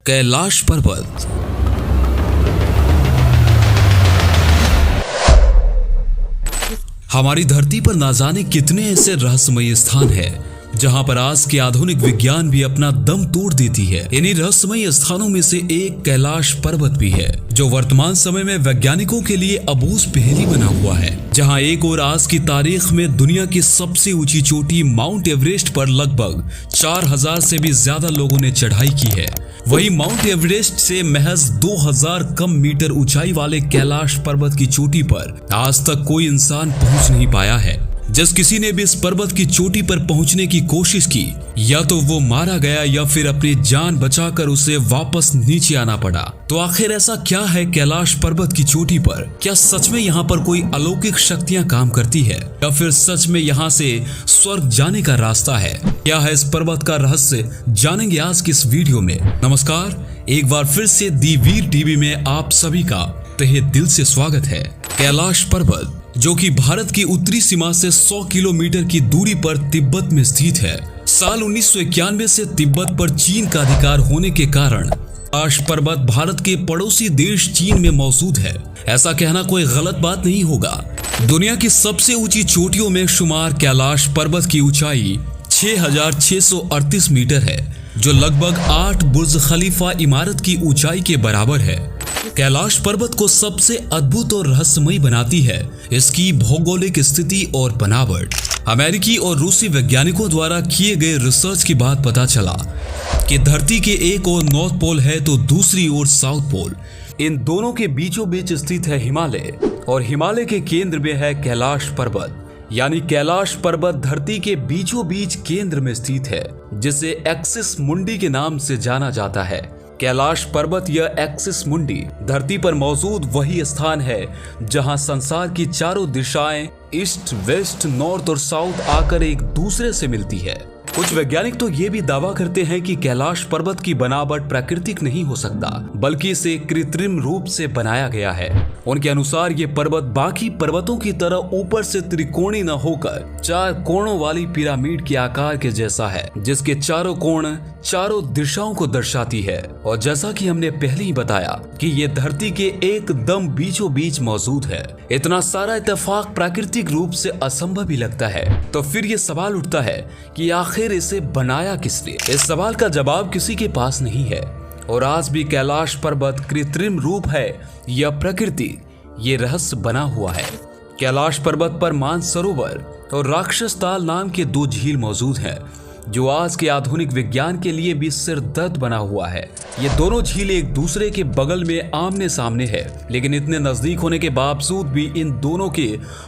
कैलाश पर्वत। हमारी धरती पर ना जाने कितने ऐसे रहस्यमय स्थान हैं जहां पर आज के आधुनिक विज्ञान भी अपना दम तोड़ देती है। इन्हीं रहस्यमय स्थानों में से एक कैलाश पर्वत भी है, जो वर्तमान समय में वैज्ञानिकों के लिए अबूझ पहेली बना हुआ है। जहां एक और आज की तारीख में दुनिया की सबसे ऊंची चोटी माउंट एवरेस्ट पर लगभग 4000 से भी ज्यादा लोगों ने चढ़ाई की है, वहीं माउंट एवरेस्ट से महज 2000 कम मीटर ऊंचाई वाले कैलाश पर्वत की चोटी पर आज तक कोई इंसान पहुंच नहीं पाया है। जिस किसी ने भी इस पर्वत की चोटी पर पहुंचने की कोशिश की, या तो वो मारा गया या फिर अपनी जान बचाकर उसे वापस नीचे आना पड़ा। तो आखिर ऐसा क्या है कैलाश पर्वत की चोटी पर? क्या सच में यहाँ पर कोई अलौकिक शक्तियां काम करती है, या फिर सच में यहाँ से स्वर्ग जाने का रास्ता है? क्या है इस पर्वत का रहस्य, जानेंगे आज की इस वीडियो में। नमस्कार, एक बार फिर से दी वीर टीवी में आप सभी का तहे दिल से स्वागत है। कैलाश पर्वत, जो कि भारत की उत्तरी सीमा से 100 किलोमीटर की दूरी पर तिब्बत में स्थित है। साल 1991 से तिब्बत पर चीन का अधिकार होने के कारण कैलाश पर्वत भारत के पड़ोसी देश चीन में मौजूद है। ऐसा कहना कोई गलत बात नहीं होगा। दुनिया की सबसे ऊंची चोटियों में शुमार कैलाश पर्वत की ऊंचाई 6638 मीटर है, जो लगभग 8 बुर्ज खलीफा इमारत की ऊंचाई के बराबर है। कैलाश पर्वत को सबसे अद्भुत और रहस्यमयी बनाती है इसकी भौगोलिक स्थिति और बनावट। अमेरिकी और रूसी वैज्ञानिकों द्वारा किए गए रिसर्च की बात पता चला कि धरती के एक ओर नॉर्थ पोल है तो दूसरी ओर साउथ पोल। इन दोनों के बीचों बीच स्थित है हिमालय, और हिमालय के केंद्र में है कैलाश पर्वत। यानी कैलाश पर्वत धरती के बीचों बीच केंद्र में स्थित है, जिसे एक्सिस मुंडी के नाम से जाना जाता है। कैलाश पर्वत या एक्सिस मुंडी धरती पर मौजूद वही स्थान है जहां संसार की चारों दिशाएं ईस्ट, वेस्ट, नॉर्थ और साउथ आकर एक दूसरे से मिलती है। कुछ वैज्ञानिक तो ये भी दावा करते हैं कि कैलाश पर्वत की बनावट प्राकृतिक नहीं हो सकता, बल्कि इसे कृत्रिम रूप से बनाया गया है। उनके अनुसार ये पर्वत बाकी पर्वतों की तरह ऊपर से त्रिकोणीय न होकर 4 कोणों वाली पिरामिड के आकार के जैसा है, जिसके चारों कोण चारों दिशाओं को दर्शाती है। और जैसा कि हमने पहले ही बताया कि ये धरती के एकदम बीचों बीच मौजूद है। इतना सारा इत्तेफाक प्राकृतिक रूप से असंभव ही लगता है। तो फिर ये सवाल उठता है कि आखिर इसे बनाया किसने? इस सवाल का जवाब किसी के पास नहीं है। और आज भी कैलाश पर्वत कृत्रिम रूप है या प्रकृति, ये रहस्य बना हुआ है। कैलाश पर्वत पर मानसरोवर और राक्षस ताल नाम के 2 झील मौजूद हैं, जो आज के आधुनिक विज्ञान के लिए भी सिर दर्द बना हुआ है। ये दोनों झील एक दूसरे के बगल में आमने सामने है, लेकिन इतने नजदीक होने के बावजूद भी इन दोनों के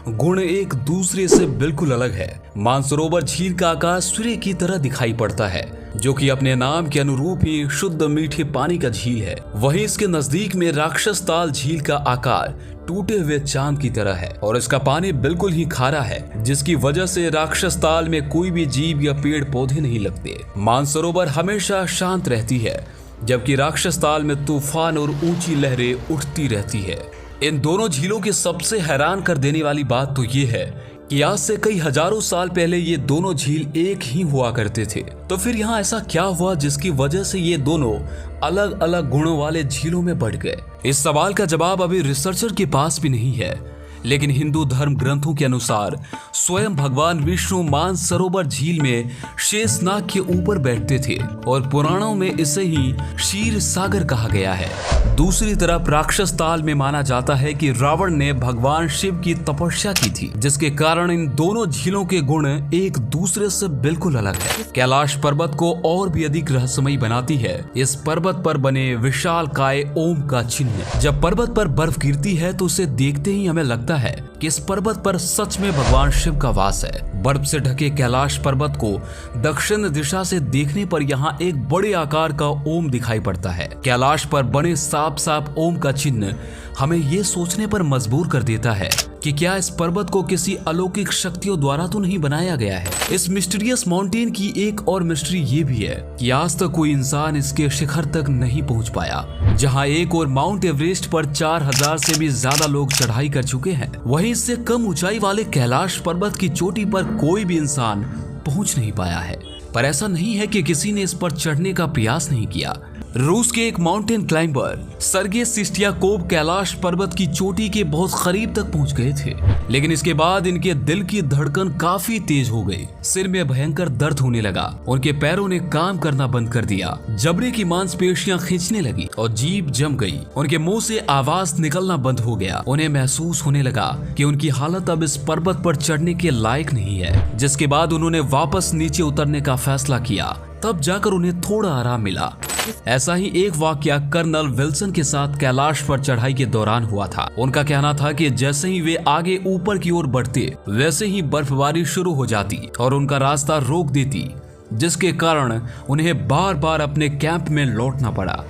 गुण एक दूसरे से बिल्कुल अलग है। मानसरोवर झील का आकार सूर्य की तरह दिखाई पड़ता है, जो कि अपने नाम के अनुरूप ही शुद्ध मीठे पानी का झील है। वहीं इसके नजदीक में राक्षस ताल झील का आकार टूटे हुए चांद की तरह है, और इसका पानी बिल्कुल ही खारा है, जिसकी वजह से राक्षस ताल में कोई भी जीव या पेड़ पौधे नहीं लगते। मानसरोवर हमेशा शांत रहती है, जबकि राक्षस ताल में तूफान और ऊंची लहरें उठती रहती है। इन दोनों झीलों की सबसे हैरान कर देने वाली बात तो ये है कि आज से कई हजारों साल पहले ये दोनों झील एक ही हुआ करते थे। तो फिर यहाँ ऐसा क्या हुआ जिसकी वजह से ये दोनों अलग अलग गुणों वाले झीलों में बढ़ गए? इस सवाल का जवाब अभी रिसर्चर के पास भी नहीं है, लेकिन हिंदू धर्म ग्रंथों के अनुसार स्वयं भगवान विष्णु मानसरोवर झील में शेषनाग के ऊपर बैठते थे, और पुराणों में इसे ही क्षीर सागर कहा गया है। दूसरी तरफ राक्षस ताल में माना जाता है कि रावण ने भगवान शिव की तपस्या की थी, जिसके कारण इन दोनों झीलों के गुण एक दूसरे से बिल्कुल अलग है। कैलाश पर्वत को और भी अधिक रहस्यमयी बनाती है इस पर्वत पर बने विशाल काय ओम का चिन्ह। जब पर्वत पर बर्फ गिरती है तो उसे देखते ही हमें लगता है कि इस पर्वत पर सच में भगवान शिव का वास है। बर्फ से ढके कैलाश पर्वत को दक्षिण दिशा से देखने पर यहाँ एक बड़े आकार का ओम दिखाई पड़ता है। कैलाश पर बने साफ साफ ओम का चिन्ह हमें ये सोचने पर मजबूर कर देता है कि क्या इस पर्वत को किसी अलौकिक शक्तियों द्वारा तो नहीं बनाया गया है। इस मिस्टीरियस माउंटेन की एक और मिस्ट्री ये भी है कि आज तक कोई इंसान इसके शिखर तक नहीं पहुंच पाया। जहां एक और माउंट एवरेस्ट पर 4000 से भी ज्यादा लोग चढ़ाई कर चुके हैं, वहीं इससे कम ऊंचाई वाले कैलाश पर्वत की चोटी पर कोई भी इंसान पहुंच नहीं पाया है। पर ऐसा नहीं है कि किसी ने इस पर चढ़ने का प्रयास नहीं किया। रूस के एक माउंटेन क्लाइंबर सर्गे सिस्टियाकोव कैलाश पर्वत की चोटी के बहुत करीब तक पहुंच गए थे, लेकिन इसके बाद इनके दिल की धड़कन काफी तेज हो गई। सिर में भयंकर दर्द होने लगा, उनके पैरों ने काम करना बंद कर दिया, जबड़े की मांसपेशियां खींचने लगी और जीभ जम गई। उनके मुंह से आवाज निकलना बंद हो गया। उन्हें महसूस होने लगा कि उनकी हालत अब इस पर्वत पर चढ़ने के लायक नहीं है, जिसके बाद उन्होंने वापस नीचे उतरने का फैसला किया। तब जाकर उन्हें थोड़ा आराम मिला। ऐसा ही एक वाकया कर्नल विल्सन के साथ कैलाश पर चढ़ाई के दौरान हुआ था। उनका कहना था कि जैसे ही वे आगे ऊपर की ओर बढ़ते, वैसे ही बर्फबारी शुरू हो जाती और उनका रास्ता रोक देती, जिसके कारण उन्हें बार बार अपने कैंप में लौटना पड़ा।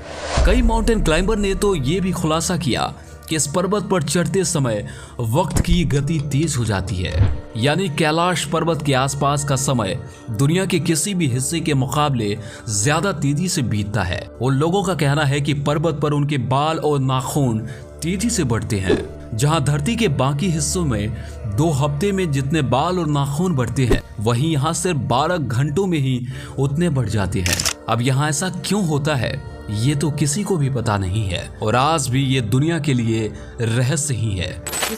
कई माउंटेन क्लाइंबर ने तो ये भी खुलासा किया कि इस पर्वत पर चढ़ते समय वक्त की गति तेज हो जाती है, यानी कैलाश पर्वत के आसपास का समय दुनिया के किसी भी हिस्से के मुकाबले ज्यादा तेजी से बीतता है। उन लोगों का कहना है कि पर्वत पर उनके बाल और नाखून तेजी से बढ़ते हैं, जहां धरती के बाकी हिस्सों में 2 हफ्ते में जितने बाल और नाखून बढ़ते हैं, वहीं यहाँ सिर्फ 12 घंटों में ही उतने बढ़ जाते हैं। अब यहाँ ऐसा क्यों होता है, ये तो किसी को भी पता नहीं है और आज भी ये दुनिया के लिए रहस्य ही है।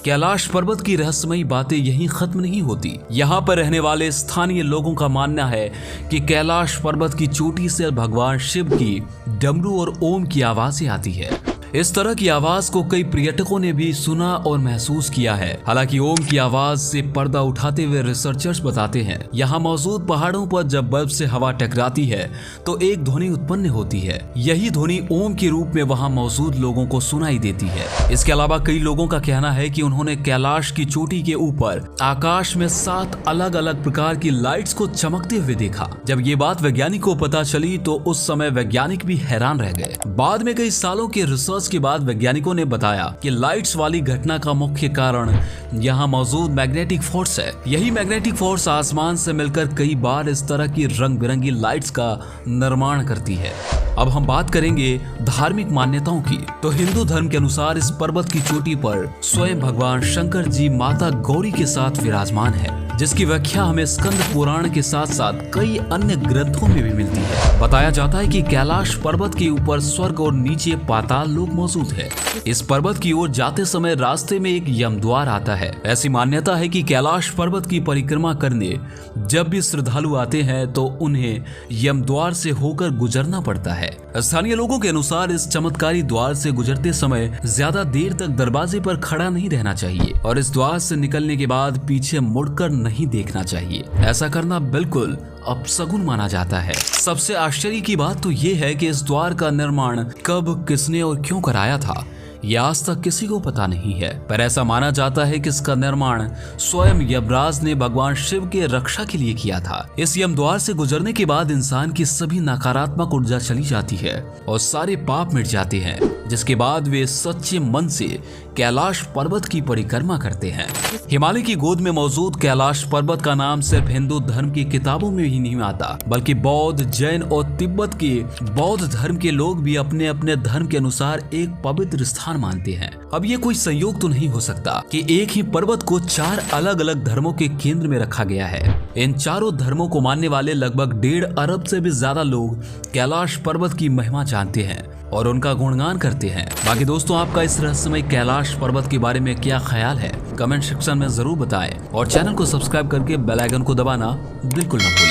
कैलाश पर्वत की रहस्यमयी बातें यहीं खत्म नहीं होती। यहाँ पर रहने वाले स्थानीय लोगों का मानना है कि कैलाश पर्वत की चोटी से भगवान शिव की डमरू और ओम की आवाजें आती है। इस तरह की आवाज को कई पर्यटकों ने भी सुना और महसूस किया है। हालांकि ओम की आवाज से पर्दा उठाते हुए रिसर्चर्स बताते हैं, यहाँ मौजूद पहाड़ों पर जब बर्फ से हवा टकराती है तो एक ध्वनि उत्पन्न होती है। यही ध्वनि ओम के रूप में वहाँ मौजूद लोगों को सुनाई देती है। इसके अलावा कई लोगों का कहना है कि उन्होंने कैलाश की चोटी के ऊपर आकाश में 7 अलग अलग प्रकार की लाइट्स को चमकते हुए देखा। जब ये बात वैज्ञानिक को पता चली तो उस समय वैज्ञानिक भी हैरान रह गए। बाद में कई सालों के रिसर्च के बाद वैज्ञानिकों ने बताया कि लाइट्स वाली घटना का मुख्य कारण यहाँ मौजूद मैग्नेटिक फोर्स है। यही मैग्नेटिक फोर्स आसमान से मिलकर कई बार इस तरह की रंग बिरंगी लाइट्स का निर्माण करती है। अब हम बात करेंगे धार्मिक मान्यताओं की। तो हिंदू धर्म के अनुसार इस पर्वत की चोटी पर स्वयं भगवान शंकर जी माता गौरी के साथ विराजमान है, जिसकी व्याख्या हमें स्कंद पुराण के साथ साथ कई अन्य ग्रंथों में भी मिलती है। बताया जाता है कि कैलाश पर्वत के ऊपर स्वर्ग और नीचे पाताल लोक मौजूद है। इस पर्वत की ओर जाते समय रास्ते में एक यमद्वार आता है। ऐसी मान्यता है कि कैलाश पर्वत की परिक्रमा करने जब भी श्रद्धालु आते हैं तो उन्हें यमद्वार से होकर गुजरना पड़ता है। स्थानीय लोगों के अनुसार इस चमत्कारी द्वार से गुजरते समय ज्यादा देर तक दरवाजे पर खड़ा नहीं रहना चाहिए और इस द्वार से निकलने के बाद पीछे मुड़कर नहीं देखना चाहिए। ऐसा करना बिल्कुल अपशगुन माना जाता है। सबसे आश्चर्य की बात तो ये है कि इस द्वार का निर्माण कब, किसने और क्यों कराया था, यह आज तक किसी को पता नहीं है। पर ऐसा माना जाता है कि इसका निर्माण स्वयं यमराज ने भगवान शिव के रक्षा के लिए किया था। इस यमद्वार से गुजरने के बाद इंसान की सभी नकारात्मक ऊर्जा चली जाती है और सारे पाप मिट जाते हैं, जिसके बाद वे सच्चे मन से कैलाश पर्वत की परिक्रमा करते हैं। हिमालय की गोद में मौजूद कैलाश पर्वत का नाम सिर्फ हिंदू धर्म की किताबों में ही नहीं आता, बल्कि बौद्ध, जैन और तिब्बत के बौद्ध धर्म के लोग भी अपने अपने धर्म के अनुसार एक पवित्र स्थान मानते हैं। अब ये कोई संयोग तो नहीं हो सकता कि एक ही पर्वत को 4 अलग अलग धर्मों के केंद्र में रखा गया है। इन चारों धर्मों को मानने वाले लगभग 1.5 अरब से भी ज्यादा लोग कैलाश पर्वत की महिमा जानते हैं और उनका गुणगान करते हैं। बाकी दोस्तों, आपका इस रहस्यमय कैलाश पर्वत के बारे में क्या ख्याल है, कमेंट सेक्शन में जरूर बताएं और चैनल को सब्सक्राइब करके बेल आइकन को दबाना बिल्कुल न भूलें।